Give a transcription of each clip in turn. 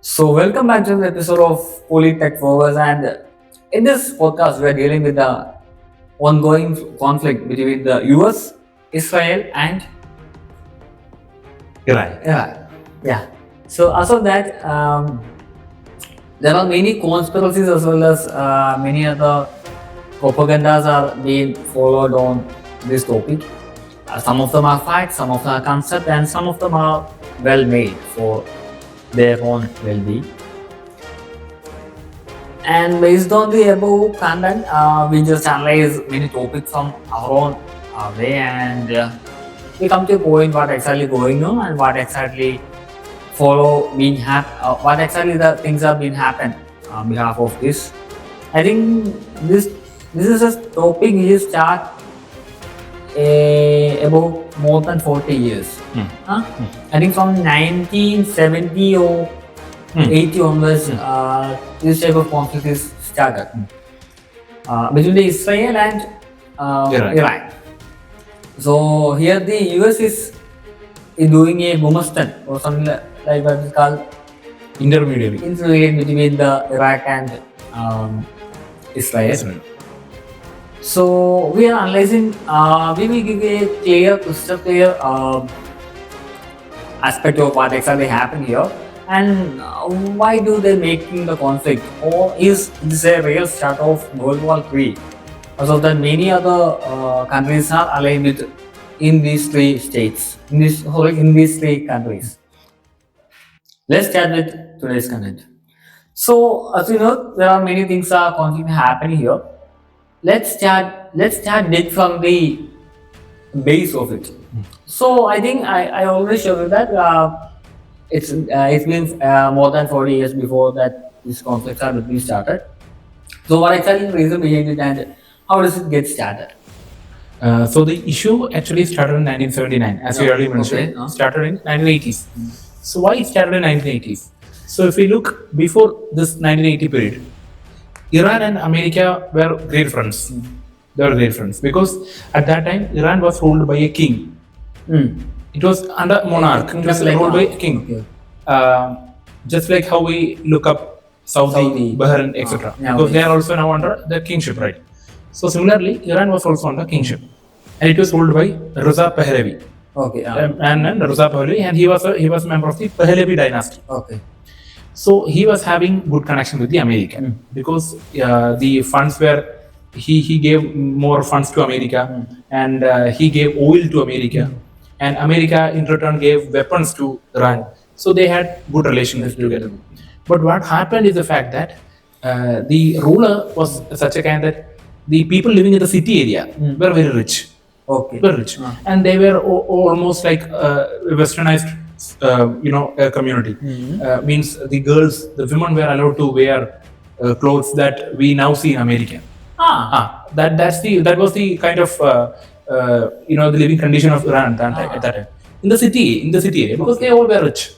So, welcome back to the episode of PoliTech Focus. And in this podcast, we are dealing with the ongoing conflict between the US, Israel, and Iran. Iran. Yeah. So, as of that, there are many conspiracies as well as many other propagandas are being followed on this topic. Some of them are facts, some of them are concept, and some of them are well made for their own well-being. And based on the above content, we just analyze many topics from our own way, and we come to a point what exactly going on and what exactly what exactly the things are being happen on behalf of this. I think this is a topic which start about more than 40 years. I think from 1970 or 80 onwards, this type of conflict is started between the Israel and Iran. So here the US is doing a Gumastan or something like what is called Intermediary. between the Iraq and Israel. So we are analyzing. We will give a crystal clear aspect of what exactly happened here, and why do they making the conflict, or is this a real start of World War III? Also, that many other countries are aligned with in these three states, in these three countries. Let's start with today's content. So, as you know, there are many things are conflict happening here. Let's start dig from the base of it. So I think I already showed you that it's been more than 40 years before that this conflicts are being started. So what exactly is the reason behind it and how does it get started? So the issue actually started in 1979, as you already mentioned. Okay. Started in 1980s. So why it started in 1980s? So if we look before this 1980 period, Iran and America were great friends. They were great friends because at that time Iran was ruled by a king. It was under monarch. It was ruled by a king. Okay. Just like how we look up Saudi. Bahrain, etc. Because they are also now under the kingship, right? So similarly, Iran was also under kingship, and it was ruled by Reza Pahlavi. Okay. And Reza Pahlavi, and he was a member of the Pahlavi dynasty. Okay. So he was having good connection with the America because the funds were he gave more funds to America and he gave oil to America and America in return gave weapons to Iran. So they had good relations together. But what happened is the fact that the ruler was such a kind that the people living in the city area were very rich. Okay. Very rich, and they were almost like westernized. Community means the women were allowed to wear clothes that we now see in America. That was the kind of the living condition of Iran at that time in the city area because they all were rich.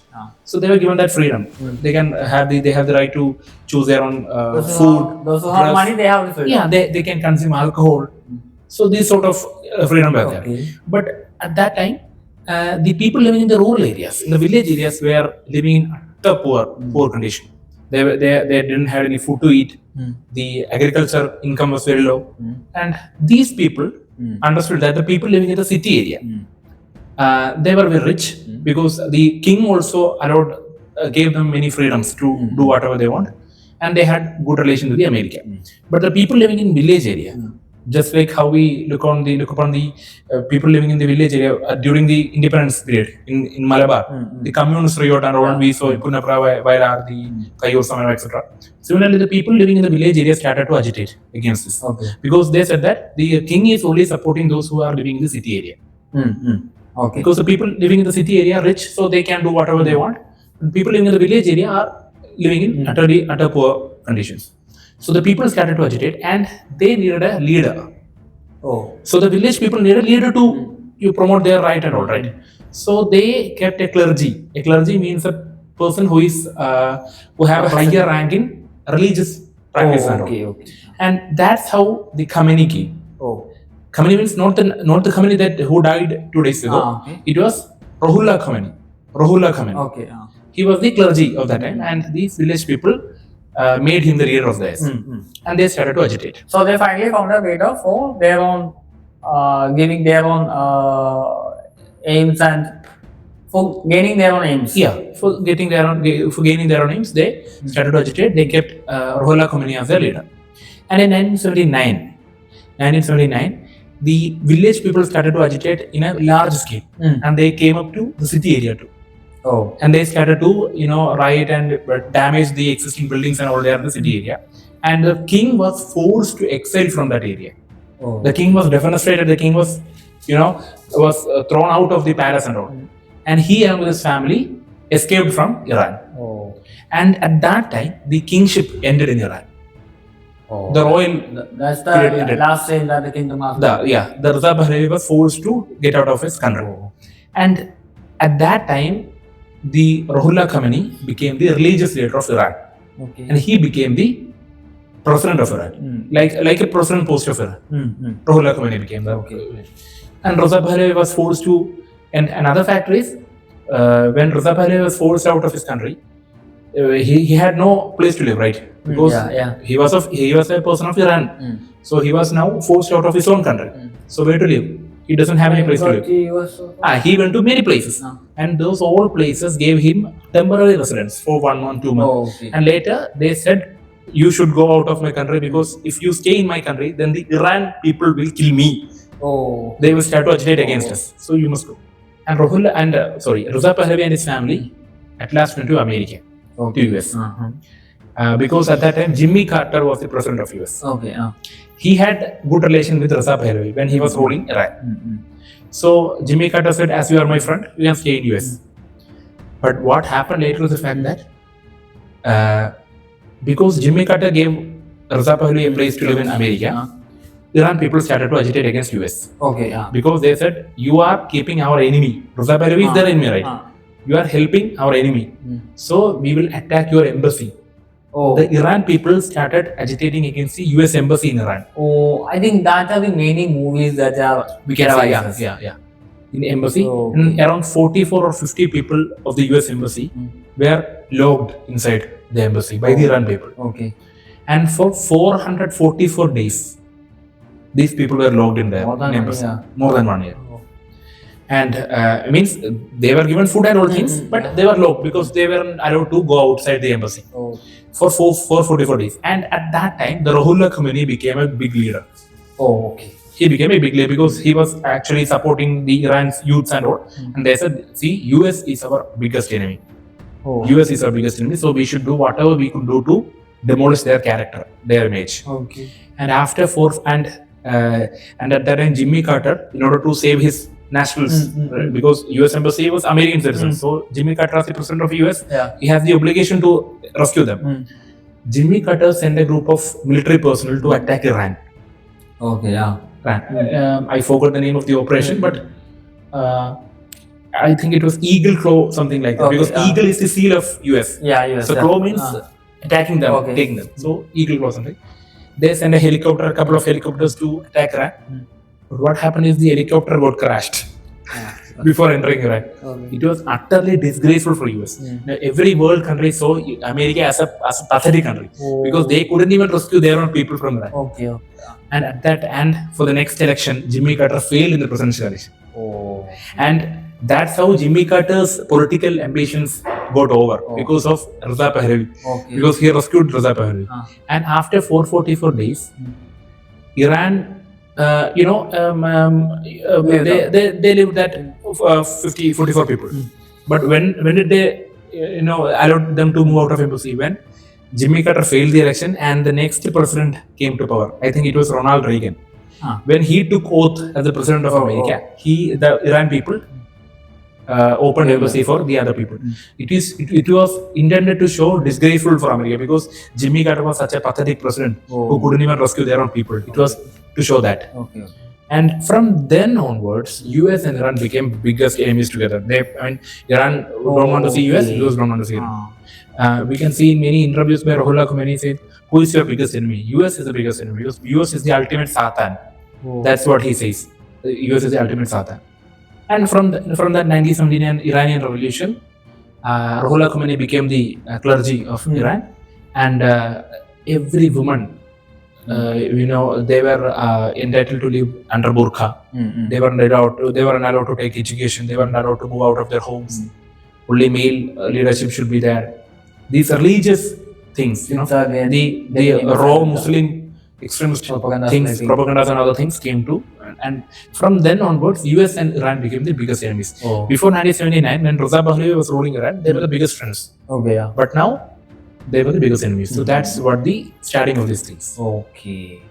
So they were given that freedom. They have the right to choose their own food. Those who have money, they have the freedom. Yeah, they can consume alcohol. So this sort of freedom were there. But at that time, the people living in the rural areas, in the village areas, were living in utter poor condition. They didn't have any food to eat. The agriculture income was very low, and these people understood that the people living in the city area, they were very rich because the king also gave them many freedoms to do whatever they want, and they had good relation with the America. But the people living in village area. Just like how we look upon the people living in the village area during the independence period in Malabar, the communist riot and all we saw Punapra, Vailar, the Kayo Samara, etc. Similarly, the people living in the village area started to agitate against this because they said that the king is only supporting those who are living in the city area. Okay. Because the people living in the city area are rich, so they can do whatever they want. And people living in the village area are living in utter poor conditions. So the people started to agitate and they needed a leader. So the village people needed a leader to promote their right and all, right? So they kept a clergy. A clergy means a person who have a higher rank in religious practice and all. And that's how the Khamenei came. Khamenei means not the Khamenei who died 2 days ago. It was Ruhollah Khamenei. Okay. He was the clergy of that time, and these village people made him the leader of theirs, and they started to agitate. So they finally found a leader for their own, giving their own aims and for gaining their own aims. Yeah, for gaining their own aims, they started to agitate. They kept Ruhollah Khomeini as their leader, and in 1979, the village people started to agitate in a large scale, and they came up to the city area too. Oh, And they started to riot and damage the existing buildings and all there in the city area. And the king was forced to exile from that area. oh. The king was defenestrated. The king was thrown out of the palace and all. And he and his family escaped from Iran. Oh. And at that time, the kingship ended in Iran. Oh. The royal That's period the ended. last stage that the kingdom has. the Reza Pahlavi was forced to get out of his country. Oh. And at that time, the Ruhollah Khomeini became the religious leader of Iran, Okay. and he became the president of Iran, like a president post of Iran. Ruhollah Khomeini became the. Okay. And Reza Pahlavi was forced to. And another factor is when Reza Pahlavi was forced out of his country, he had no place to live, right? Because he was a person of Iran, so he was now forced out of his own country. So where to live? He doesn't have any place to live. He went to many places, and those all places gave him temporary residence for 1 month, 2 months. Oh, okay. And later they said, "You should go out of my country because if you stay in my country, then the Iran people will kill me. Oh. They will start to agitate against us. So you must go." And Reza Pahlavi and his family at last went to America, to US, because at that time Jimmy Carter was the president of US. Okay. He had good relation with Reza Pahlavi when he was ruling Iran. So Jimmy Carter said, "As you are my friend, you can stay in US." But what happened later was the fact that because Jimmy Carter gave Reza Pahlavi a place to live in America, Iran people started to agitate against US. Okay. Because they said, "You are keeping our enemy. Reza Pahlavi is their enemy, right? You are helping our enemy. So we will attack your embassy." Oh. The Iran people started agitating against the US embassy in Iran. Oh, I think that are the many movies that are We can say, yeah. In the embassy, Oh, and around 44 or 50 people of the US embassy were locked inside the embassy by the Iran people. Okay. And for 444 days, these people were locked in there. More than in 1 embassy. year. More than 1 year. And means they were given food and all things, but they were locked because they weren't allowed to go outside the embassy Oh. for 44 days. And at that time, the Ruhollah Khomeini became a big leader. Oh, okay. He became a big leader because he was actually supporting the Iran's youths and all. And they said, "See, US is our biggest enemy. Oh. US is our biggest enemy, so we should do whatever we could do to demolish their character, their image." Okay. And after and at that time, Jimmy Carter, in order to save his nationals, because US embassy was American citizens, so Jimmy Carter, as the president of US, he has the obligation to rescue them. Jimmy Carter sent a group of military personnel to attack Iran. Okay. I forgot the name of the operation, but I think it was Eagle Claw, something like that, Okay, because Eagle is the seal of US. Yes. So Claw means attacking them, Okay. taking them. So Eagle Claw something. They sent a couple of helicopters to attack Iran. But what happened is the helicopter got crashed before entering Iran. Okay. It was utterly disgraceful for US. Now, every world country saw America as a pathetic country because they couldn't even rescue their own people from Iran. Okay. And for the next election, Jimmy Carter failed in the presidential election. Oh. And that's how Jimmy Carter's political ambitions got over because of Reza Pahlavi. Okay. Because he rescued Reza Pahlavi. And after 444 days, Iran, they lived at 44 people. But when did they, allowed them to move out of embassy? When Jimmy Carter failed the election and the next president came to power. I think it was Ronald Reagan. When he took oath as the president of America, the Iran people opened embassy for the other people. It was intended to show disgraceful for America because Jimmy Carter was such a pathetic president who couldn't even rescue their own people. It was to show that. Okay. And from then onwards, US and Iran became biggest enemies together. Iran don't want to see US, US don't want to see Iran. We can see in many interviews where Ruhollah Khomeini said, "Who is your biggest enemy?" US is the biggest enemy because US is the ultimate Satan. That's what he says. The US is the ultimate Satan. And from that 1979 Iranian Revolution, Ruhollah Khomeini became the clergy of Iran, and every woman, they were entitled to live under burqa. They were not allowed to, they were not allowed to take education. They were not allowed to move out of their homes. Only male leadership should be there. These religious things, the raw Muslim extremist things, propagandas and other things came to, and from then onwards, US and Iran became the biggest enemies. Before 1979, when Reza Pahlavi was ruling Iran, they were the biggest friends. But now, they were the biggest enemies. So that's what the starting of these things. Okay.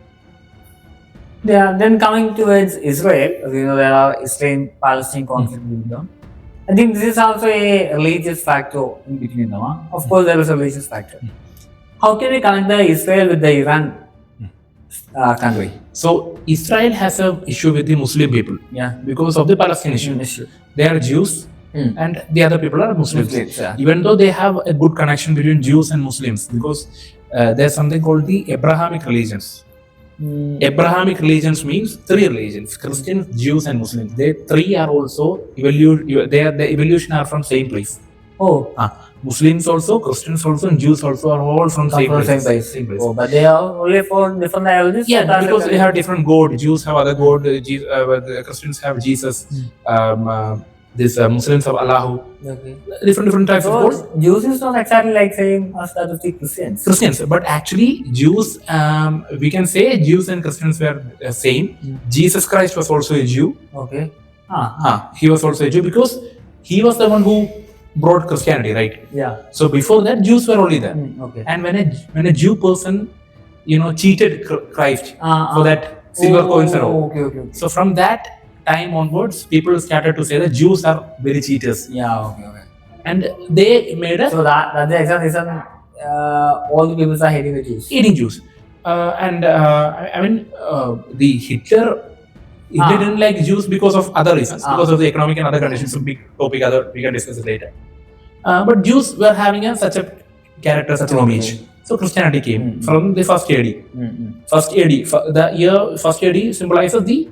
Yeah, then coming towards Israel, there are Israel-Palestine conflict between them. I think this is also a religious factor in between them. Of course, there is a religious factor. How can we connect the Israel with the Iran country? So Israel has an issue with the Muslim people because of the Palestinian issue. They are Jews and the other people are Muslims. Even though they have a good connection between Jews and Muslims, because there's something called the Abrahamic religions. Abrahamic religions means three religions: Christians, Jews, and Muslims. They three are also the evolution are from same place. Muslims also, Christians also, and Jews also are all from same place. But they are only for different ideologies? Yeah, because they have different god. Jews have other god. Christians have Jesus. Muslims have Allah. Different types of god. Jews is not exactly like same as that of the Christians. But actually Jews, we can say Jews and Christians were same. Jesus Christ was also a Jew. Okay. He was also a Jew because he was the one who brought Christianity, right? Yeah. So before that, Jews were only there. Okay. And when a Jew person, cheated Christ for that silver coins and all. Okay. So from that time onwards, people started to say that Jews are very cheaters. Yeah. Okay. And they made a. So that's the exact reason all the people are hating the Jews. Hating Jews. The Hitler. He didn't like Jews because of other reasons, because of the economic and other conditions. A big topic, we can discuss it later. But Jews were having such a character, such an image. So Christianity came from the first AD. First AD, the year first AD symbolizes the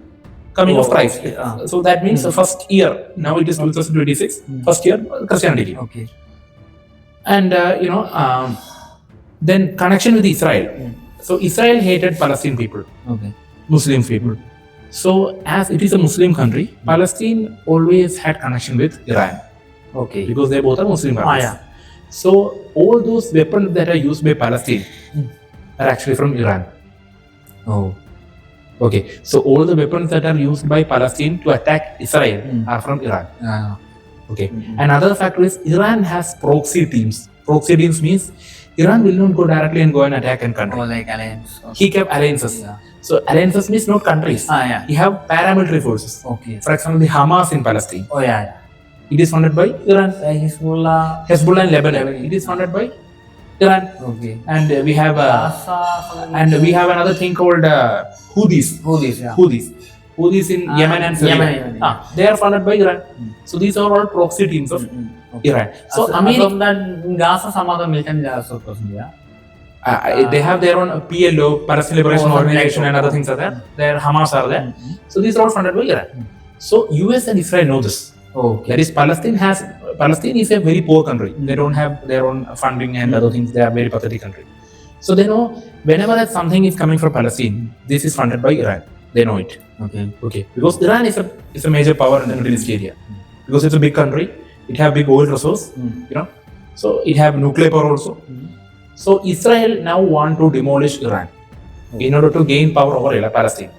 coming of Christ. So that means the first year. Now it is 2026. First year Christianity came. Okay. And then connection with Israel. So Israel hated Palestinian people, Muslim people. So as it is a Muslim country, Palestine always had connection with Iran. Okay. Because they both are Muslim countries. So all those weapons that are used by Palestine are actually from Iran. Okay. So all the weapons that are used by Palestine to attack Israel are from Iran. Okay. Another factor is Iran has proxy teams. Proxy teams means Iran will not go directly and go and attack a country. Like alliance. He kept alliances. So alliances means not countries. You have paramilitary forces. Okay. For example, the Hamas in Palestine. It is funded by Iran. Hezbollah in Lebanon. It is funded by Iran. Okay. And we have another thing called Houthis. Houthis in Yemen and Syria. They are funded by Iran. So these are all proxy teams of Iran. So America, Gaza, some other militant they have their own PLO, Palestine Liberation Organization, and other things are there. Their Hamas are there. So these are all funded by Iran. So US and Israel know this. That is, Palestine is a very poor country. They don't have their own funding and other things. They are a very pathetic country. So they know whenever something is coming from Palestine, this is funded by Iran. They know it. Okay. Because Iran is a major power in the Middle East area. Because it's a big country, it have big oil resource, So it have nuclear power also. So Israel now want to demolish Iran in order to gain power over Palestine.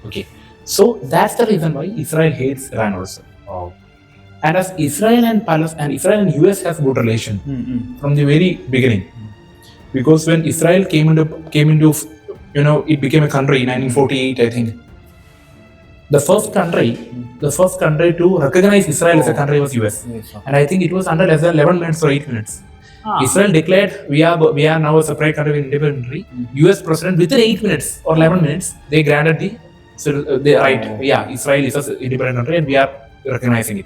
Okay. So that's the reason why Israel hates Iran also. And as Israel and US has good relation from the very beginning. Because when Israel came into it became a country in 1948, I think. The first country to recognize Israel as a country was US. And I think it was under less than 11 minutes or 8 minutes. Israel declared we are now a separate country independently. US president within 8 minutes or 11 minutes they granted the right. Israel is an independent country and we are recognizing it.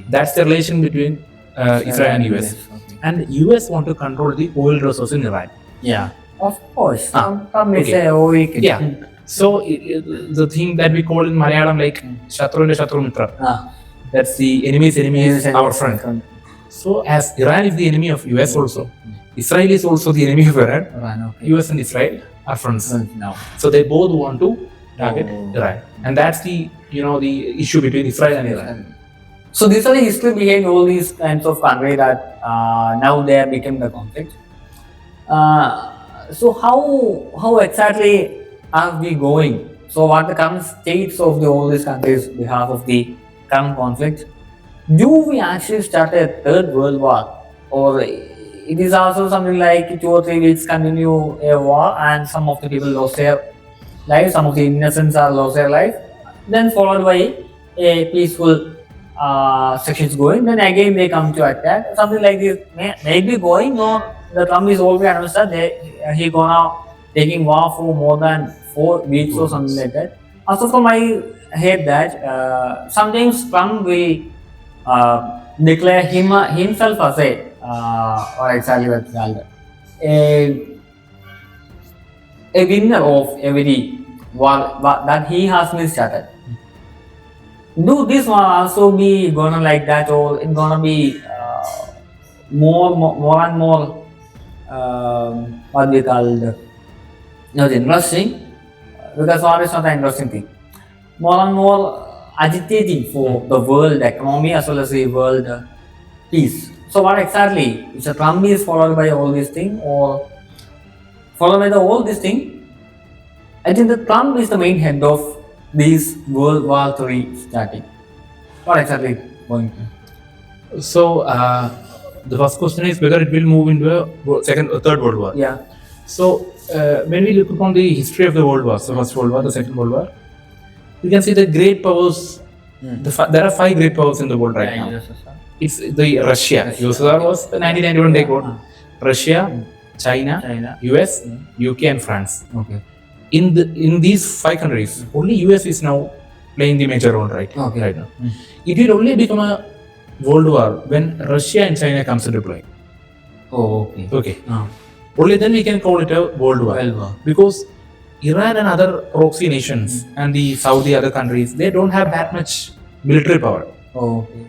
That's the relation between Israel and US. And US want to control the oil resources in Iran. Of course. So the thing that we call in Malayalam like Shatru and Shatru Mitra. That's the enemy's enemy is our friend. So as Iran is the enemy of US also, Israel is also the enemy of Iran. Iran, okay. US and Israel are friends. Now. So they both want to target Oh. Iran, and that's the the issue between Israel and Iran. So these are the history behind all these kinds of country that now they have become the conflict. So how exactly are we going? So what the current states of all these countries behalf of the current conflict? Do we actually start a third world war, or it is also something like 2 or 3 weeks continue a war and some of the people lost their life, some of the innocents are lost their life, then followed by a peaceful sections going, then again they come to attack. Something like this may be going on. The Trump is already announced that he gonna taking war for more than 4 weeks or something like that. Also from I heard that sometimes Trump will declare himself as or exactly what it's called, a winner of every war that he has been started. Do this one also be gonna like that, or it gonna be more and more what we call interesting, because war is not an interesting thing. More and more agitating for the world economy as well as the world peace. So what exactly is a Trump is followed by all these things, or followed by all these things? I think the Trump is the main head of this World War III starting. What exactly going to? So the first question is whether it will move into a second or third world war. Yeah. So when we look upon the history of the world wars, the first world war, the second world war, we can see the great powers. There are 5 great powers in the world right now. It's the Russia. USSR was the 1991 they got. Russia, China, US, UK, and France. Okay. In these 5 countries, only US is now playing the major role right now. It will only become a world war when Russia and China comes into play. Oh, okay. Okay. Only then we can call it a world war. Because Iran and other proxy nations and the Saudi other countries, they don't have that much military power. Oh, okay.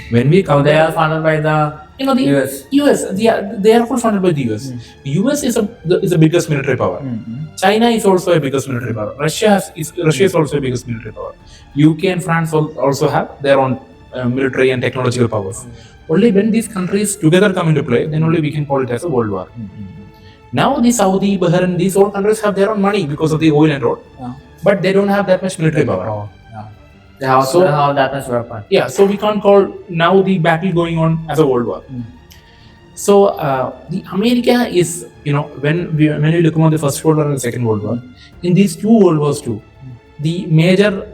When we come, they are funded by the the US. They are all funded by the US. US is the biggest military power. China is also a biggest military power. Russia is also a biggest military power. UK and France also have their own military and technological powers. Only when these countries together come into play, then only we can call it as a world war. Now the Saudi, Bahrain, these all countries have their own money because of the oil and oil, but they don't have that much military power. They also have that much weapon. Yeah, so we can't call now the battle going on as a world war. So the America is, when we look upon the first world war and the second world war, in these 2 world wars too, the major,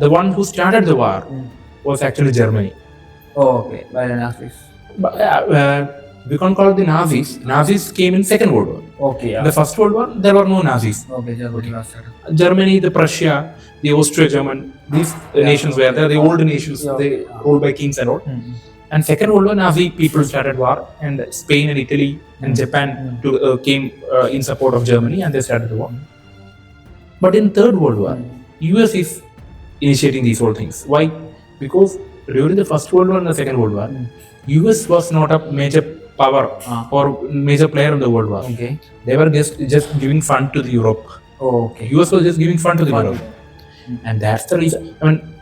the one who started the war was actually Germany. Oh, okay. By the Nazis. But, we can't call it the Nazis. Nazis came in second world war. Okay. In the first world war, there were no Nazis. Okay, Germany was started. Germany, the Prussia, the Austro-German, these nations were there. The old nations, they ruled by kings and all. And second world war, Nazi people started war, and Spain and Italy and Japan came in support of Germany, and they started the war. But in third world war, US is initiating these whole things. Why? Because during the first world war and the second world war, US was not a major power or major player in the world war. Okay. They were just giving fund to the Europe. Oh, okay. US was just giving fund to the Europe. And that's the reason. I mean,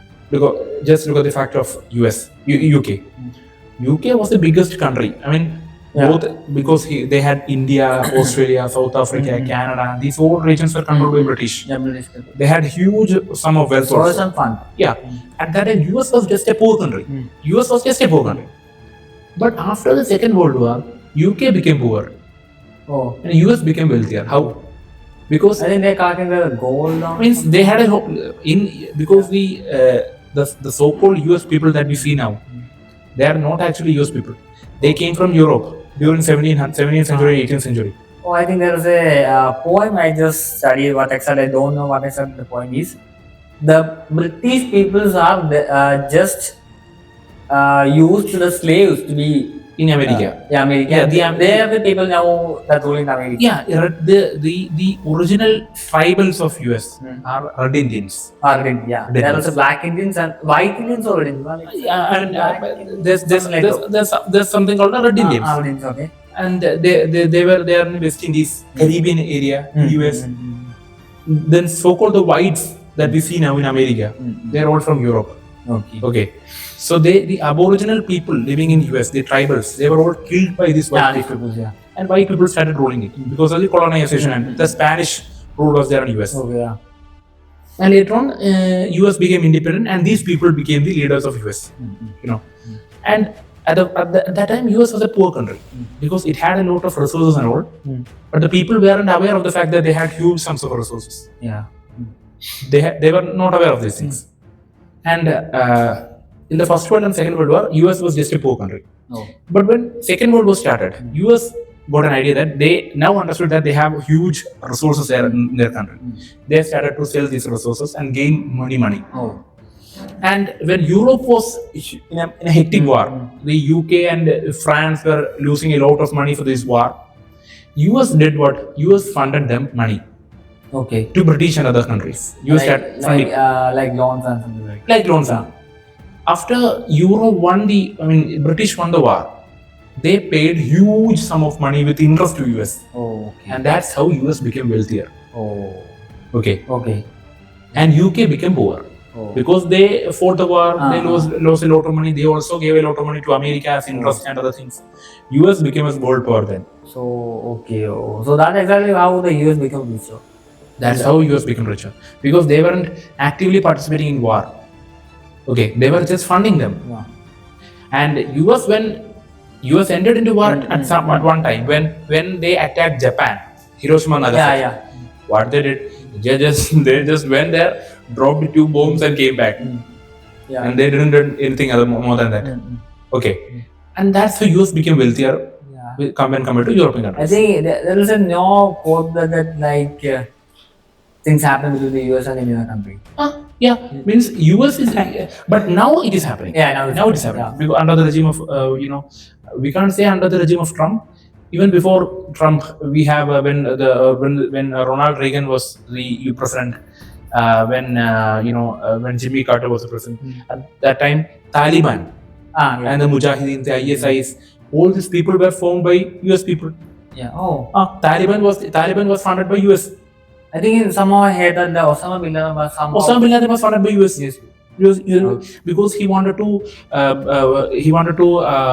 just look at the fact of US, UK. UK was the biggest country. I mean, both because they had India, Australia, South Africa, Canada. These all regions were controlled by British. Yeah, British. They had huge sum of wealth. So some fun. Yeah. At that time, US was just a poor country. US was just a poor country. But after the Second World War, UK became poor. Oh. And US became wealthier. How? Because I think they collecting the gold. means they had because the so-called US people that we see now, they are not actually US people. They came from Europe during 17th century, 18th century. Oh, I think there is a poem I just studied. What exactly I don't know what exactly the poem is. The British peoples are just used to the slaves to be in America. Yeah, America. Yeah, They are the people now that ruling America. Yeah, the original tribals of US are Red Indians. Yeah. There is a black Indians and white Indians or Red Indians. Yeah, and Black there's something called Red Indians. Red Indians, okay. And they are in West Indies, Caribbean area, US. Then so-called the whites that we see now in America, they're all from Europe. Okay. So the Aboriginal people living in US, the tribals, they were all killed by these white people. And white people started ruling it because of the colonization and the Spanish rule was there in US. Okay, yeah. And later on, US became independent, and these people became the leaders of US. You know, and at that time, US was a poor country because it had a lot of resources and all, but the people weren't aware of the fact that they had huge sums of resources. Yeah, they were not aware of these things. And in the First World and Second World War, US was just a poor country. But when Second World War started, US got an idea that they now understood that they have huge resources there in their country. They started to sell these resources and gain money. And when Europe was in a hectic war, the UK and France were losing a lot of money for this war. US did what? US funded them money. Okay. To British and other countries. US started funding. Like loans and something like. Like loans. After Europe British won the war, they paid huge sum of money with interest to US. Okay. And that's how US became wealthier. Okay. And UK became poor. Because they fought the war, they lost a lot of money. They also gave a lot of money to America as interest and other things. US became a world power then. So so that's exactly how the US became richer. That's how US became richer. Because they weren't actively participating in war. Okay, they were just funding them. And when US entered into war at one time when they attacked Japan, Hiroshima and Nagasaki. What they did, they just went there, dropped 2 bombs and came back. And they didn't do anything more than that. Okay. And that's how US became wealthier when compared to European countries. I think there is no quote that like things happen between the US and any other country. Means US is, but now it is happening. Now it is happening. Because under the regime of, we can't say under the regime of Trump. Even before Trump, we have when Ronald Reagan was the president, when Jimmy Carter was the president. At that time, Taliban and the Mujahideen, the ISIs, all these people were formed by US people. Taliban was funded by US. I think somehow I heard that the Osama bin Laden was funded by US. Because he wanted to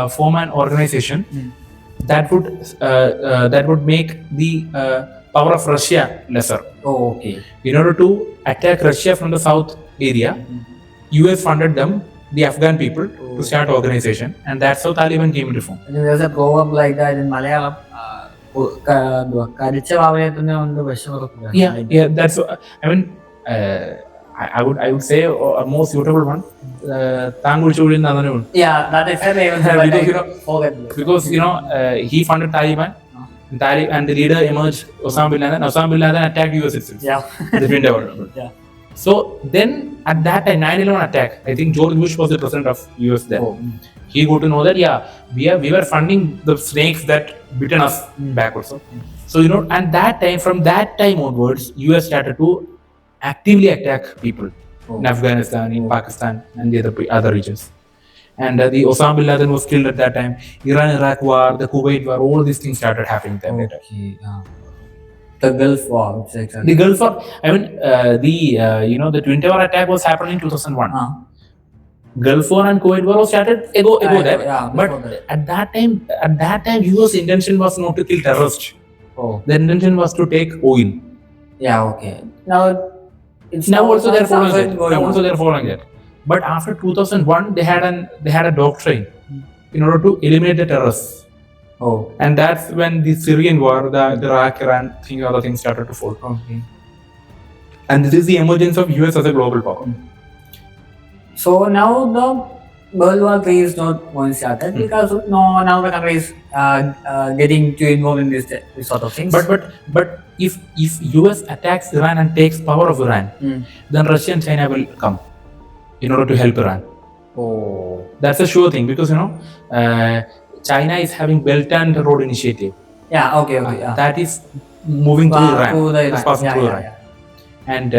form an organization that would make the power of Russia lesser. In order to attack Russia from the south area, US funded them, the Afghan people, to start organization, and that's how Taliban came into form. And there's a proverb like that in Malayalam. That's. I would say a more suitable one. That exactly. Because he funded Taliban, and the leader emerged, Osama bin Laden. Osama bin Laden attacked US itself. So then at that time, 9/11 attack, I think George Bush was the president of US then. He got to know that we were funding the snakes that bitten us back also. So and from that time onwards, US started to actively attack people in Afghanistan, in Pakistan, and the other regions. And the Osama bin Laden was killed at that time. Iran-Iraq war, the Kuwait war, all these things started happening then. The Gulf War. The Gulf War. The Twin Tower attack was happening in 2001. Gulf War and Kuwait War was started ago there. But at that time, US intention was not to kill terrorists. The intention was to take oil. Now also they're following that. But after 2001, they had a doctrine in order to eliminate the terrorists. And that's when the Syrian war, the Iraq, Iran, other things started to fall. And this is the emergence of US as a global power. So now the World War III is not going to start because now the country is getting too involved in this sort of things. But if US attacks Iran and takes power of Iran, then Russia and China will come in order to help Iran. That's a sure thing because China is having Belt and Road Initiative. Yeah, okay, yeah. That is moving through Iran. To the It's passing yeah, through yeah, Iran. yeah. And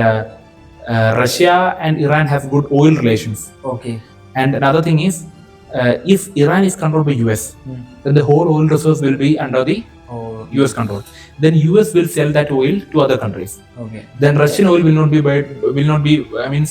Russia and Iran have good oil relations. Okay. And another thing is, if Iran is controlled by US, then the whole oil resource will be under the US control. Then US will sell that oil to other countries. Okay. Then Russian oil will not be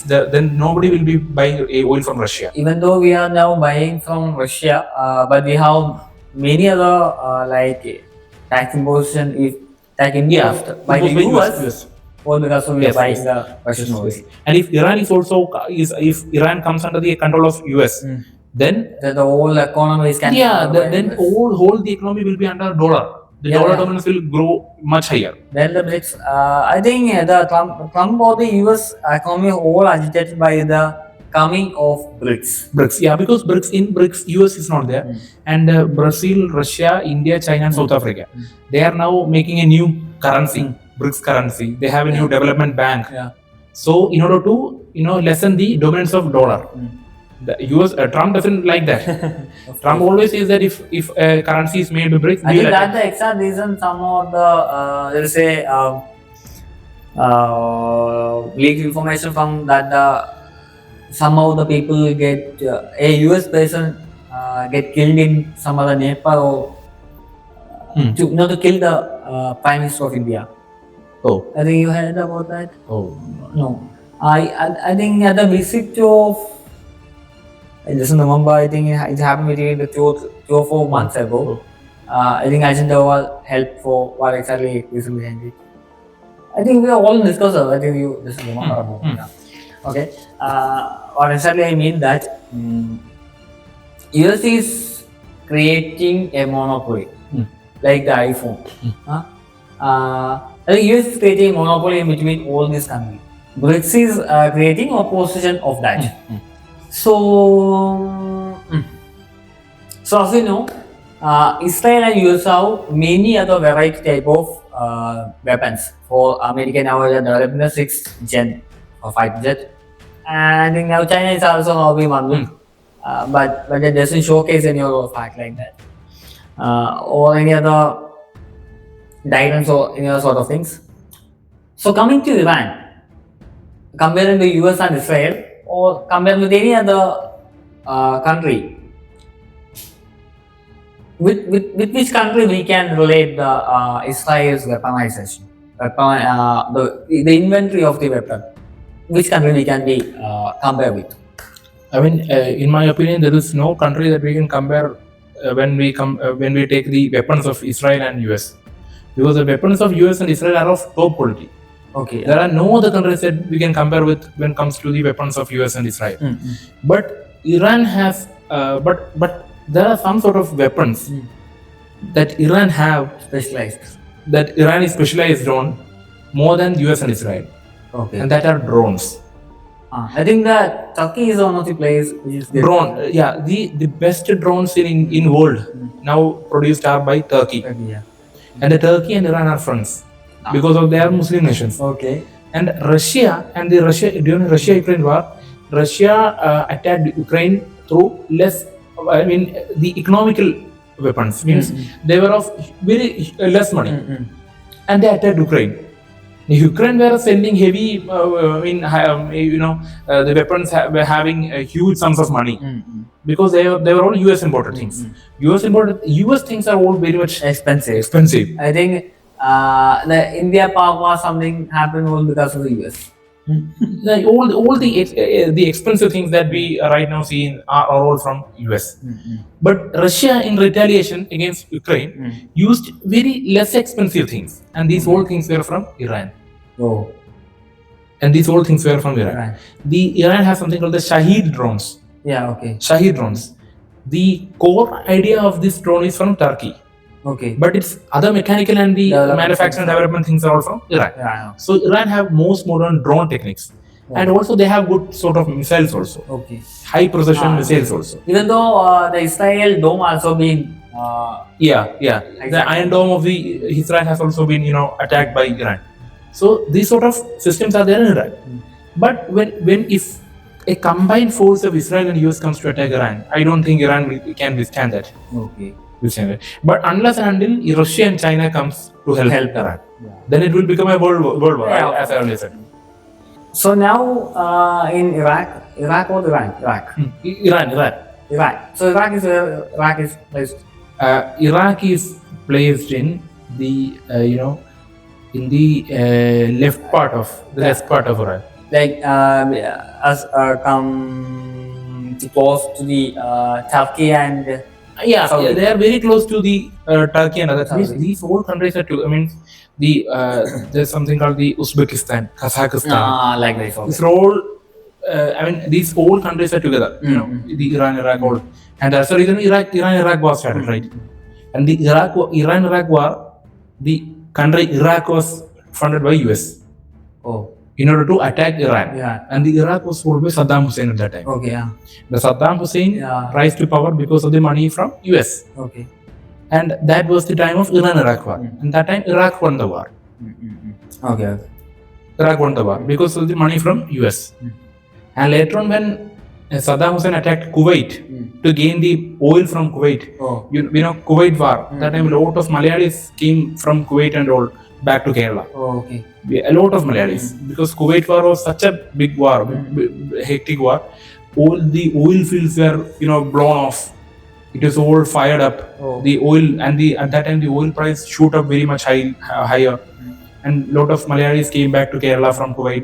then nobody will be buying oil from Russia. Even though we are now buying from Russia, but we have many other like tax imposition if like imposed by the US. All because we are buying the Russian oil. And if Iran is also if Iran comes under the control of US, then the whole economy is then whole the economy will be under dollar. The dollar dominance will grow much higher. Then the BRICS, I think the Trump or the US economy all agitated by the coming of BRICS. Yeah, because in BRICS, US is not there, and Brazil, Russia, India, China, and South Africa, they are now making a new currency, BRICS currency. They have a new development bank. So in order to lessen the dominance of dollar. The US Trump doesn't like that. Trump always says that if a currency is made by BRICS, I think that's the exact reason some of the there is a leaked information from that somehow the people get a US person get killed in some other Nepal or to kill the Prime Minister of India. Oh, I think you heard about that. Oh no. I think at the visit of I just remember, I think it happened between the 2 or 4 months ago. I think Ajahn Dawal helped for what exactly recently ended. I think we are all discussed. I think you just remember about it. Okay. What exactly I mean that US is creating a monopoly like the iPhone. I think US is creating a monopoly in between all these countries. BRICS is creating opposition of that. So as you know, Israel and US have many other variety type of weapons. For American now they are developing the 6th gen or 5th jet, and I think now China is also having one, but it doesn't showcase any other fact like that, or any other diagrams or any other sort of things. So coming to Iran, comparing the US and Israel, or compared with any other country, with which country we can relate the Israel's weaponization, the inventory of the weapon? Which country we can be compared with? I mean, in my opinion, there is no country that we can compare when we take the weapons of Israel and US, because the weapons of US and Israel are of top quality. Okay. There are no other countries that we can compare with when it comes to the weapons of US and Israel. But Iran has, but there are some sort of weapons that Iran have Specialized. that Iran is specialized on more than US and Israel. Okay. And that are drones. I think that Turkey is one of the players which is Drone, yeah, the best drones in world now produced are by Turkey. Yeah. And the Turkey and Iran are friends because of their Muslim nations. Okay. And Russia during Russia-Ukraine war, Russia attacked Ukraine through the economical weapons, means they were of very less money, and they attacked Ukraine. Ukraine were sending heavy, the weapons were having huge sums of money because they were all US imported things. US things are all very much expensive. I think the India Pak war something happened all because of the US. Like all the expensive things that we right now see are all from US. But Russia, in retaliation against Ukraine, used very less expensive things, and these all things were from Iran. Oh. And these all things were from Iran. Iran has something called the Shahid drones. Yeah. Okay. Shahid drones. The core idea of this drone is from Turkey. Okay. But its other mechanical and the manufacturing and development things are all from Iran. Yeah. So Iran have most modern drone techniques. And also they have good sort of missiles also. Okay. High precision missiles also. Even though the Israel dome also been Exactly. The Iron Dome of the Israel has also been attacked by Iran. So these sort of systems are there in Iran. But if a combined force of Israel and US comes to attack Iran, I don't think Iran can withstand that. Okay. But unless and until Russia and China comes to help Iran, then it will become a world war, Yeah. as I already said. So now in Iraq or Iran? Iraq. So Iraq is where Iraq is placed. Iraq is placed in the in the left part of Iran. Like as come close to the Turkey and Saudi. They are very close to the Turkey and other countries. Saudi. These four countries are there's something called the Uzbekistan, Kazakhstan. Like this. These are all these all countries are together. The Iran, Iraq, all, and that's the reason Iran, Iraq war started, right? And the Iran, Iraq war, the country Iraq was funded by US Oh. in order to attack Iran. Yeah. And the Iraq was ruled by Saddam Hussein at that time. Okay. Yeah. The Saddam Hussein rise to power because of the money from US. Okay. And that was the time of Iran-Iraq war. And that time Iraq won the war. Okay. Iraq won the war because of the money from US. And later on, when Saddam Hussein attacked Kuwait to gain the oil from Kuwait, you know Kuwait war. That time a lot of Malayalis came from Kuwait and all back to Kerala. Okay. A lot of Malayalis, because Kuwait war was such a big war, hectic war. All the oil fields were blown off. It was all fired up. The oil and at that time the oil price shoot up very much higher, and lot of Malayalis came back to Kerala from Kuwait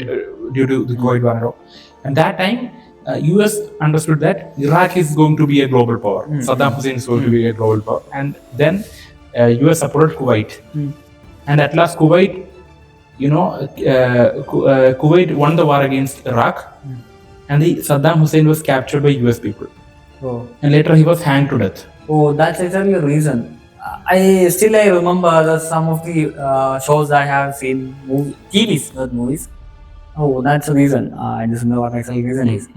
due to the Kuwait war. And that time, US understood that Iraq is going to be a global power. Saddam Hussein is going to be a global power, and then US supported Kuwait, and at last Kuwait, Kuwait won the war against Iraq, and the Saddam Hussein was captured by US people. And later he was hanged to death. Oh, that's exactly the reason. I remember that some of the shows I have seen, TVs, not movies. Oh, that's the reason. I just know what actual reason is.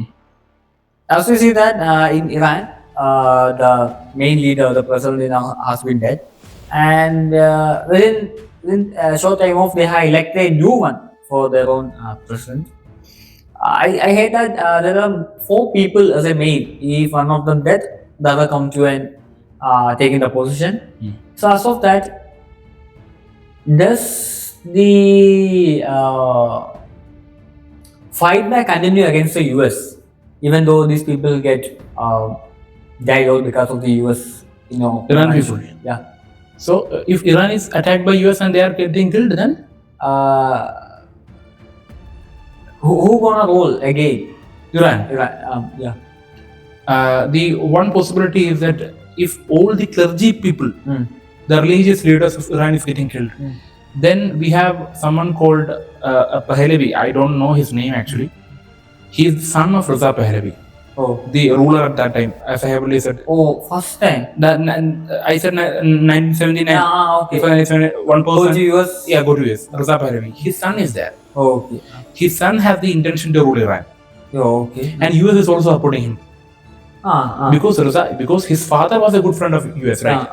As we see that in Iran, the main leader, the president now has been dead, and within a short time of they have elected a new one for their own president. I heard that there are 4 people as a main. If one of them dead, the other come to and taking the position. So as of that, does the fight may continue against the US, even though these people get died out because of the US, Iran people. Yeah. So if Iran is attacked by US and they are getting killed, then who gonna rule again? Iran. Yeah. The one possibility is that if all the clergy people, the religious leaders of Iran is getting killed, then we have someone called Pahlavi. I don't know his name actually. He is the son of Reza Pahlavi, the ruler at that time, as I have already said. Oh, first time. I said 1979. Okay. If one person. Go to US. Yeah, go to US. Reza Pahlavi. His son is there. Okay. His son has the intention to rule Iran. Okay. And US is also supporting him. Because his father was a good friend of US, right?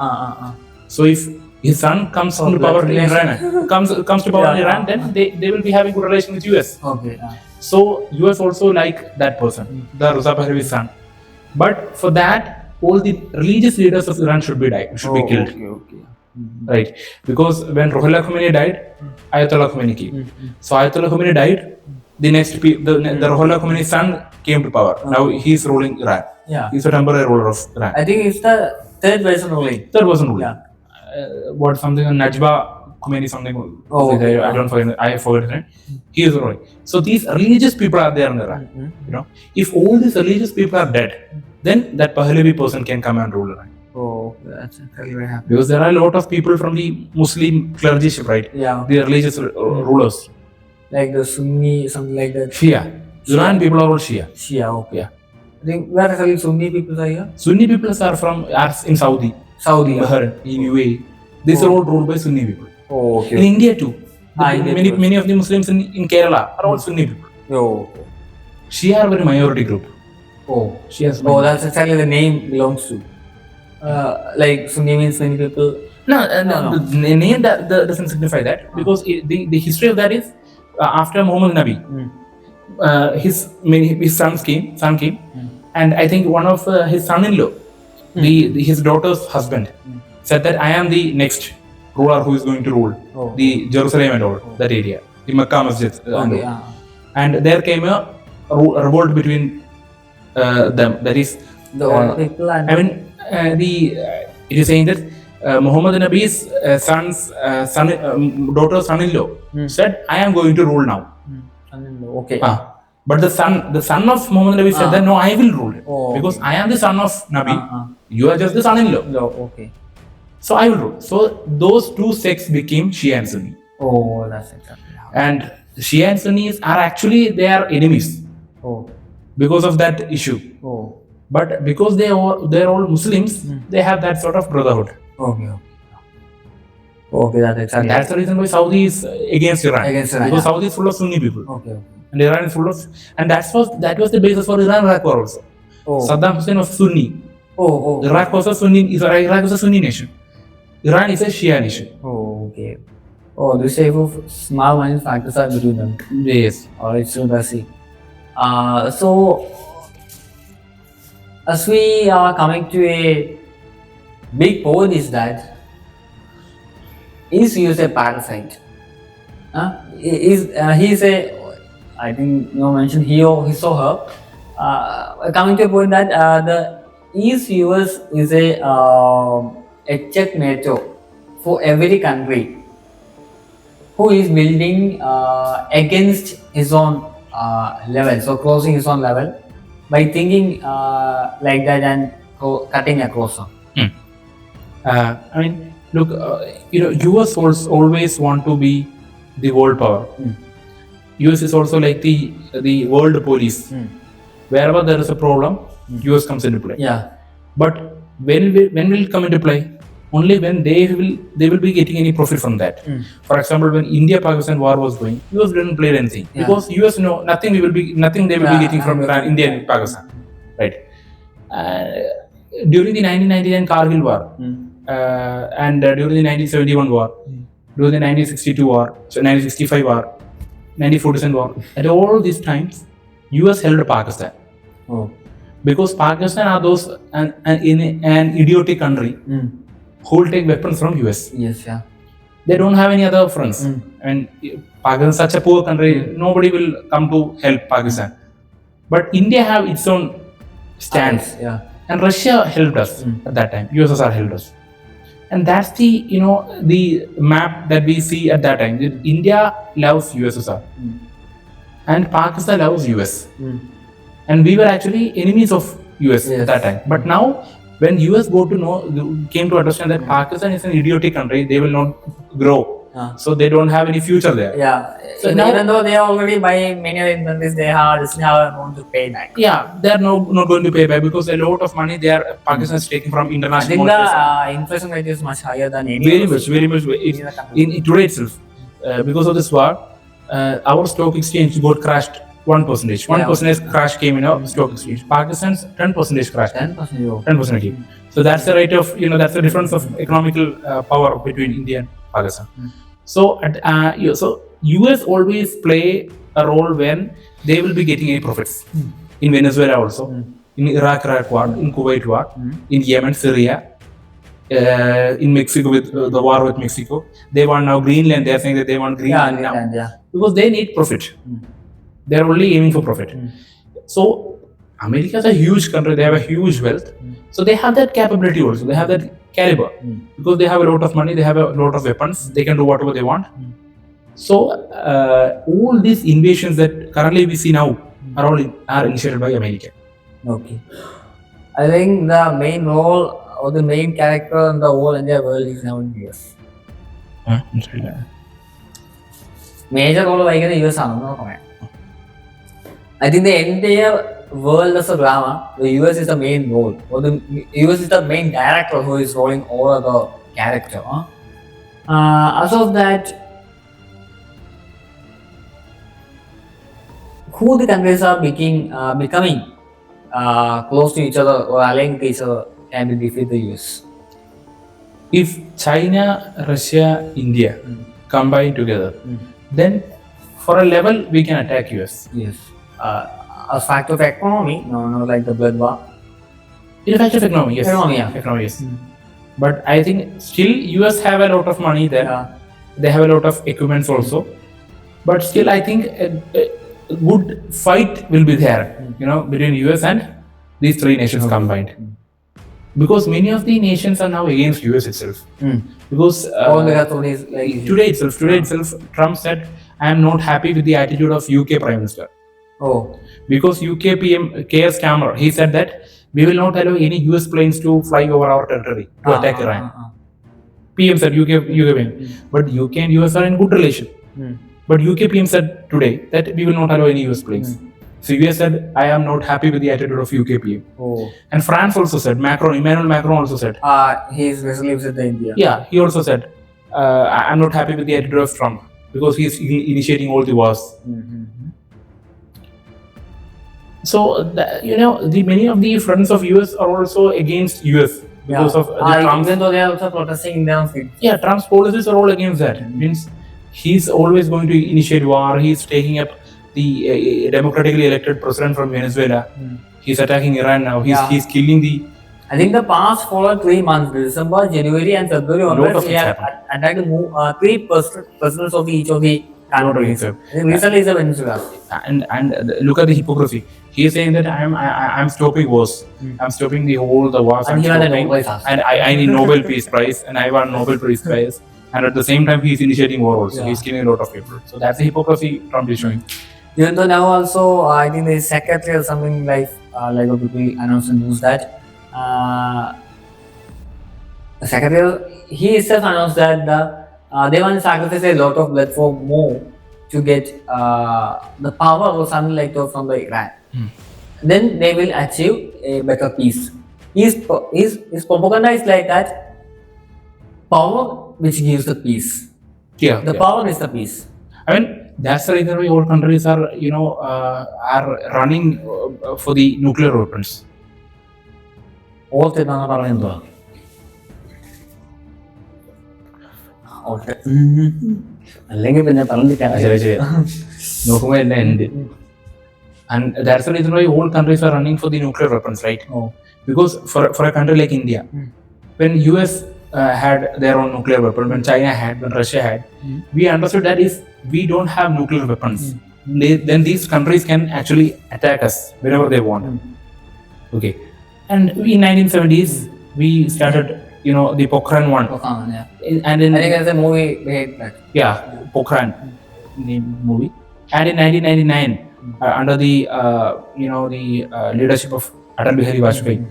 So if his son comes to power in Iran, comes to power in Iran, then they will be having good relation with US. Okay. So US also like that person, the Reza Pahlavi's son. But for that, all the religious leaders of Iran should be killed. Okay. Right? Because when Ruhollah Khomeini died, Ayatollah Khomeini came. So Ayatollah Khomeini died. The Ruhollah Khomeini's son came to power. Now he is ruling Iran. Yeah. He's a temporary ruler of Iran. I think it's the third person ruling. Yeah. What something Najba Khomeini something. I don't forget. I forget his name. He is ruling. So these religious people are there in Iran. If all these religious people are dead, then that Pahlavi person can come and rule Iran. Oh, that's very happy. Because there are a lot of people from the Muslim clergyship, right? Yeah. The religious rulers. Like the Sunni, something like that. Shia. Iran people are all Shia. Okay. Yeah. I think where actually Sunni people are here? Sunni people are in Saudi, Bahrain, in UAE. These are all ruled by Sunni people. Oh, okay. In India too. Many of the Muslims in Kerala are all Sunni people. Okay. Shia are a very minority group. Shia. That's exactly the name belongs to. Like Sunni means many people. No. The name that doesn't signify that, because the history of that is after Muhammad Nabi. his son came, and I think one of his son-in-law, his daughter's husband, said that I am the next ruler who is going to rule Oh. the Jerusalem and all that area, the Makkah Masjid. And Okay. all. And there came a revolt between them. That is, The older people and I mean, it is saying that Muhammad Nabi's daughter's son-in-law said, "I am going to rule now." son-in-law. Okay. But the son of Muhammad Nabi said that no, I will rule it Oh, because I am the son of Nabi. You are just the son-in-law, No, okay. so I will rule. So those two sects became Shia and Sunni, Oh, that's exactly how. and Shia and Sunnis are actually they are enemies Oh, because of that issue. oh, But because they're all Muslims, they have that sort of brotherhood. okay. Okay, that's And exactly. that's the reason why Saudi is against Iran. Against Iran, Because yeah. Saudi is full of Sunni people. Okay, okay. And Iran is full of, and that was the basis for Iran-Iraq war also. Oh, Saddam Hussein was Sunni. oh, Iraq was a Sunni nation. Iran is a Shia nation. oh, okay. Oh, this type of small minor factors are between them. Yes. Alright, so let's see. So, as we are coming to a big point is that is US a parasite? He's a, I think you mentioned he or her. Coming to a point that the East US is a checkmate for every country who is building against his own level, so crossing his own level by thinking like that and cutting across. I mean, look, US always want to be the world power. US is also like the world police. Wherever there is a problem, US comes into play. Yeah. But when will it come into play? Only when they will be getting any profit from that. For example, when India-Pakistan war was going, US didn't play anything because US know nothing they will be getting from Iran, India and Pakistan, right? During the 1999 Kargil war and during the 1971 war, during the 1962 war, so 1965 war, 1947 war, at all these times, US held Pakistan. Oh. Because Pakistan are those in an idiotic country who will take weapons from US. Yes, yeah. They don't have any other friends. And Pakistan is such a poor country, nobody will come to help Pakistan. But India have its own stand. Yeah. And Russia helped us at that time. USSR helped us. And that's the map that we see at that time. India loves USSR. And Pakistan loves US. And we were actually enemies of US at that time. But now, when US came to understand that Pakistan is an idiotic country, they will not grow. So they don't have any future there. Yeah. So even though they are already buying many other countries, they doesn't have amount to pay back. Yeah, they are not going to pay back because a lot of money Pakistan is taking from I international think monetary. the inflation rate is much higher than any Very other much. other country. In today itself, because of this war, our stock exchange got crashed 1%. 1% crash came in our stock exchange. Pakistan's 10% crashed. 10%. 10% came. So that's the rate of that's the difference of economical power between India and Pakistan. So so US always play a role when they will be getting any profits. In Venezuela also, in Iraq war, in Kuwait war, in Yemen, Syria, in Mexico with the war with Mexico. They want now Greenland. They are saying that they want Greenland now because they need profit. They are only aiming for profit. So America is a huge country. They have a huge wealth. So they have that capability also. They have that caliber because they have a lot of money. They have a lot of weapons. They can do whatever they want. So all these invasions that currently we see now are initiated by America. Okay. I think the main role or the main character in the whole entire world is now in US. Major role like the US ആണ്. I think the entire world as a drama, the US is the main role, or the US is the main director who is rolling over the character. As of that, who the countries are becoming close to each other or allying to each other can defeat the US? If China, Russia, India combine together, then for a level we can attack US. Yes. a fact of economy, no, like the blood war. In a fact of economy, yes. Economy, yes. But I think still US have a lot of money there. Yeah. They have a lot of equipments also. But still, I think a good fight will be there, between US and these three nations combined. Because many of the nations are now against US itself. Because All the authorities like today itself, Trump said, "I am not happy with the attitude of UK Prime Minister." Oh, Because UK PM Keir Starmer, he said that we will not allow any US planes to fly over our territory to attack Iran. PM said UK PM, but UK and US are in good relation. But UK PM said today that we will not allow any US planes. So US said, I am not happy with the attitude of UK PM. Oh. And France also said, Emmanuel Macron also said. He's recently visited India. Yeah, he also said, I am not happy with the attitude of Trump because he is initiating all the wars. So, many of the friends of US are also against US because of Trump's. Even though they are also protesting in their streets. Yeah, Trump's policies are all against that. Means he's always going to initiate war. He's taking up the democratically elected president from Venezuela. He's attacking Iran now. He's killing the. I think the past 3 months, December, January, and February onwards, he had attacked 3 presidents of each of the countries. Recently, is a Venezuela. And look at the hypocrisy. He is saying that I'm stopping wars. I'm stopping the wars. And he had a Nobel Prize. And I need Nobel Peace Prize, and I want Nobel Peace Prize. And at the same time, he's initiating war also. He's killing a lot of people. So that's the hypocrisy Trump is showing. Even though now also, I think the secretary or something like what people announced in news that the secretary, he himself announced that they want to sacrifice a lot of blood for more to get the power or something like that from the Iran. Then they will achieve a better peace. His propaganda is like that: power which gives the peace. Yeah. The power is the peace. I mean, that's the reason why all countries are, are running for the nuclear weapons. All the പറയുന്നത് അല്ലെങ്കിൽ പിന്നെ പറഞ്ഞിട്ടാണ് നോക്കുമ്പോൾ എല്ലാം end. And that's the reason why all countries are running for the nuclear weapons, right? Because for a country like India, when US had their own nuclear weapon, when China had, when Russia had, we understood that if we don't have nuclear weapons, then these countries can actually attack us wherever they want. Okay. And in 1970s, we started, the Pokhran one. And in, I think there's a movie made that. Yeah, Pokhran movie. And in 1999, under the leadership of Atal Bihari Vajpayee,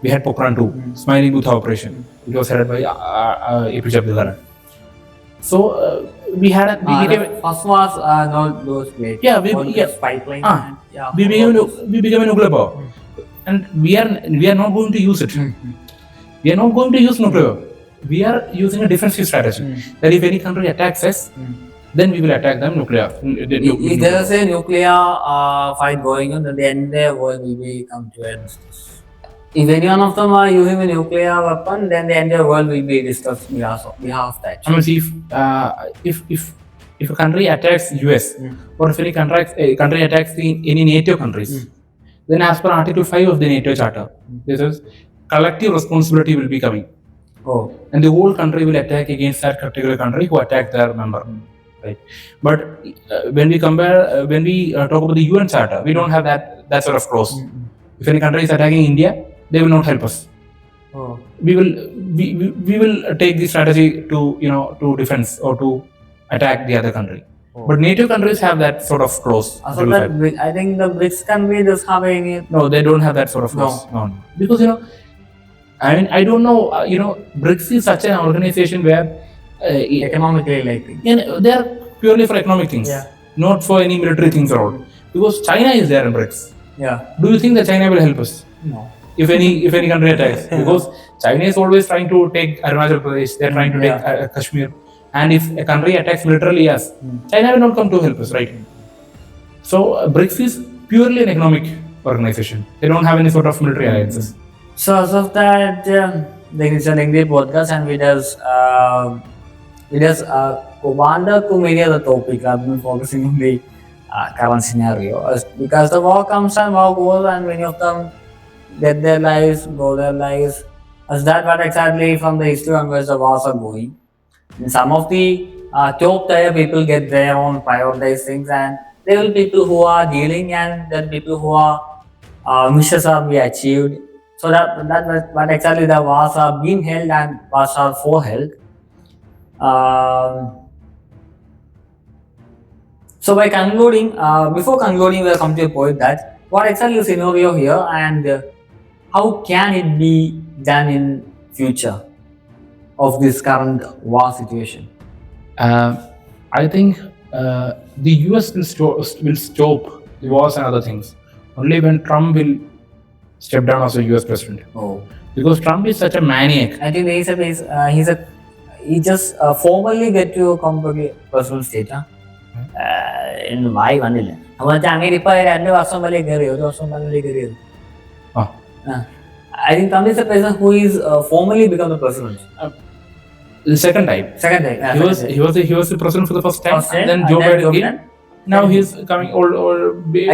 we had Pokhran 2, Smiling Booth Operation. It was headed by APJ Abdul Kalam. So we had first was not those great. Yeah, pipeline. we became a nuclear power, and we are not going to use it. We are not going to use nuclear. We are using a defensive strategy. That if any country attacks us, then we will attack them nuclear. If there is a nuclear fight going on, then the entire world will be come to end. If any one of them are using a nuclear weapon, then the entire world will be discussed behalf of that. I mean, see, if a country attacks US, or if any country attacks any NATO countries, then as per Article 5 of the NATO Charter, this is collective responsibility will be coming. And the whole country will attack against that particular country who attacked their member. Right? But when we compare, when we talk about the UN Charter, we don't have that sort of clause. If any country is attacking India, they will not help us. We will take the strategy to defense or to attack the other country. But NATO countries have that sort of clause. So I think the BRICS countries does have any. No, they don't have that sort of clause. No. Because I mean, I don't know. BRICS is such an organization where Economically likely. They are purely for economic things, not for any military things at all. Because China is there in BRICS. Do you think that China will help us? No. If any country attacks, because China is always trying to take Arunachal Pradesh, they are trying to take Kashmir, and if a country attacks militarily us, China will not come to help us, right? So BRICS is purely an economic organization. They don't have any sort of military alliances. So as of that, it's a lengthy podcast, and we just wander to many other topics. I've been focusing on the current scenario. Because the war comes and war goes, and many of them get their lives, go their lives. As that what exactly from the history onwards the wars are going. And some of the top tier people get their own prioritized things, and there will be people who are dealing, and there are people who are missions are be achieved. So that what exactly the wars are being held and wars are for held. Um, so by concluding, before concluding, we'll come to a point that what exactly is scenario here, and how can it be done in future of this current war situation? I think the US will stop the wars and other things only when Trump will step down as a US president. Oh, Because Trump is such a maniac. I think he just formally get to come to the personal state. In my vanilla. അവന്റെ അങ്ങനെ ഇപ്പൊ 2 വർഷം വരെ കയറി 1 വർഷം വരെ കയറിയത്. I think Trump is the president who is formally become the president. The second time. Second time. He was the president for the first time. And then Joe Biden came. Now he's coming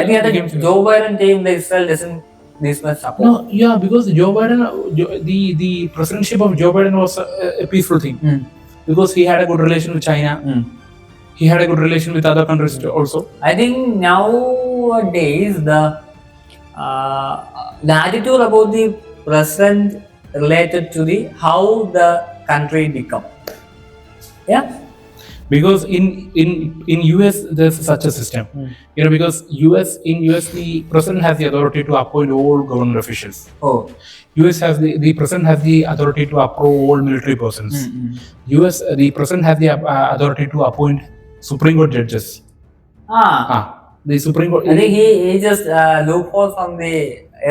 I think that Joe Biden came, the Israel doesn't this much support. No, yeah, because Joe Biden, the presidency of Joe Biden was a peaceful thing. Because he had a good relation with China. He had a good relation with other countries also. I think nowadays the attitude about the president related to the how the country become. Yeah. Because in US there's such a system. Because in US the president has the authority to appoint all government officials. Oh. US has the president has the authority to approve all military persons. US the president has the authority to appoint Supreme Court judges. The Supreme Court. I think he just loopholes from the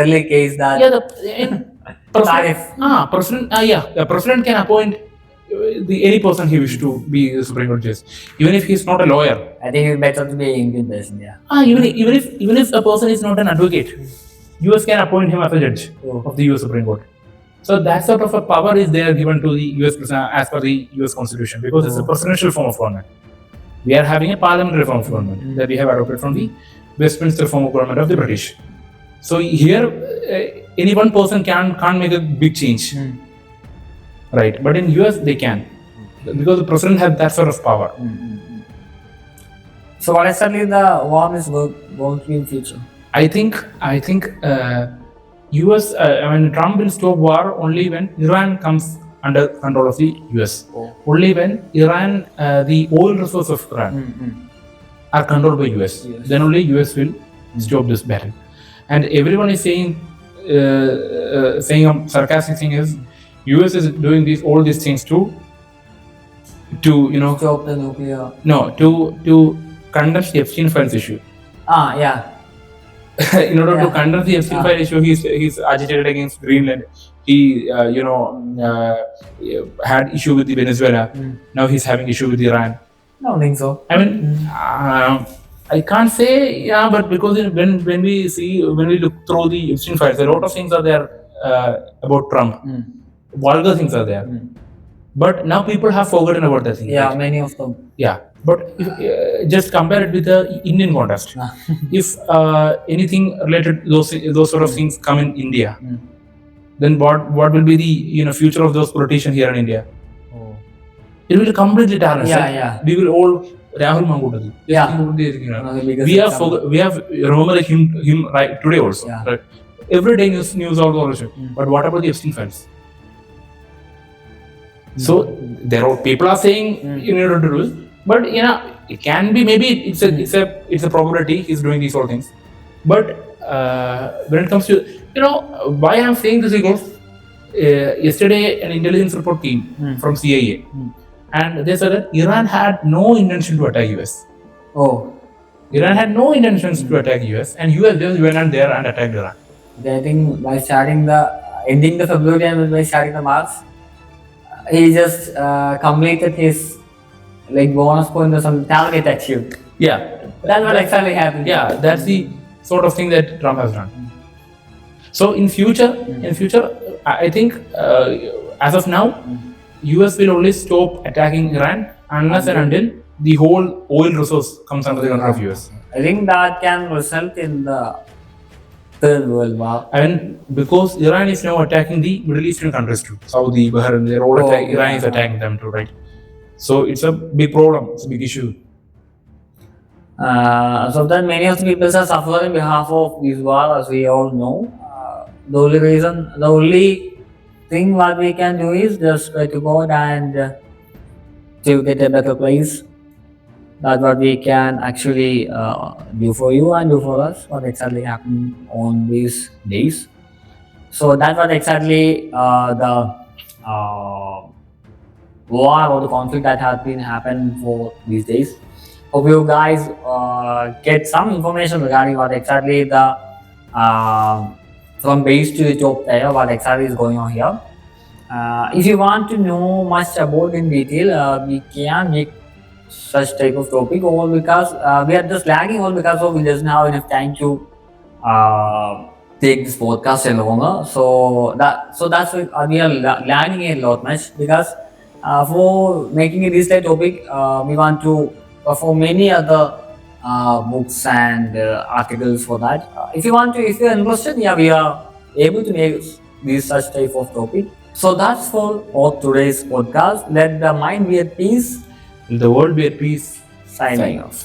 early case that. Yeah, the president can appoint any person he wishes to be the Supreme Court judge, even if he's not a lawyer. I think it's better to be an Indian person. Yeah. Even if a person is not an advocate, US can appoint him as a judge of the US Supreme Court. So that sort of a power is there given to the US president as per the US Constitution, because it's a presidential form of government. We are having a parliamentary form of government that we have adopted from the Westminster form of government of the British. So here, any one person can't make a big change, right? But in US they can, because the president has that sort of power. So what exactly the war is going to be in future? I think US. Trump will stop war only when Iran comes under control of the US. Only when the oil resources of Iran are controlled by US. Then only US will stop this battle. And everyone is saying a sarcastic thing is US is doing all these things to Stop the nuclear. No, to condense the Epstein files issue. Yeah. In order to condense the Epstein file issue, he's agitated against Greenland. He had issue with the Venezuela. Now he's having issue with Iran. I don't think so. I mean, I can't say but because when we look through the Epstein files, a lot of things are there about Trump. Vulgar things are there. But now people have forgotten about that thing. Yeah, right? many of them. Yeah, but if, just compare it with the Indian context. If anything related those sort of things come in India, then what will be the future of those politicians here in India? It will completely tarnish. Yeah. We will all Rahul Mangudadi. Yeah. We have remember him right today also. Yeah. Right? Every day news all over. But what about the Epstein files? So there are people are saying you need to do it, but it can be maybe it's a probability he's doing these all things. But when it comes to why I'm saying this because yesterday an intelligence report came from CIA and they said that Iran had no intention to attack US. Iran had no intentions to attack US, and US just went out there and attacked Iran. I think by ending the February and by starting the March, he just completed his bonus point or some target achieved. Yeah, That's what exactly happened. Yeah, that's the sort of thing that Trump has done. So in future, I think as of now, US will only stop attacking Iran unless and until the whole oil resource comes under the control of US. I think that can result in the Third World War. And because Iran is now attacking the Middle Eastern countries too, Saudi, Bahrain, they're all Iran is attacking them too, right? So it's a big problem, it's a big issue. So that many of the people are suffering on behalf of this war, as we all know. The only thing what we can do is just pray to God and to get a better place. That's what we can actually do for you and do for us. What exactly happened on these days? So that's what exactly the war or the conflict that has been happened for these days. Hope you guys get some information regarding what exactly the from base to the top layer, what exactly is going on here. If you want to know much about in detail, we can make such type of topic, all because we are just lagging, all because of we doesn't have enough time to take this podcast and longer. So that's why we are lagging a lot much, because for making this topic, we want to for many other books and articles for that. If you're interested, yeah, we are able to make this such type of topic. So that's for today's podcast. Let the mind be at peace. Let the world be at peace. Signing off.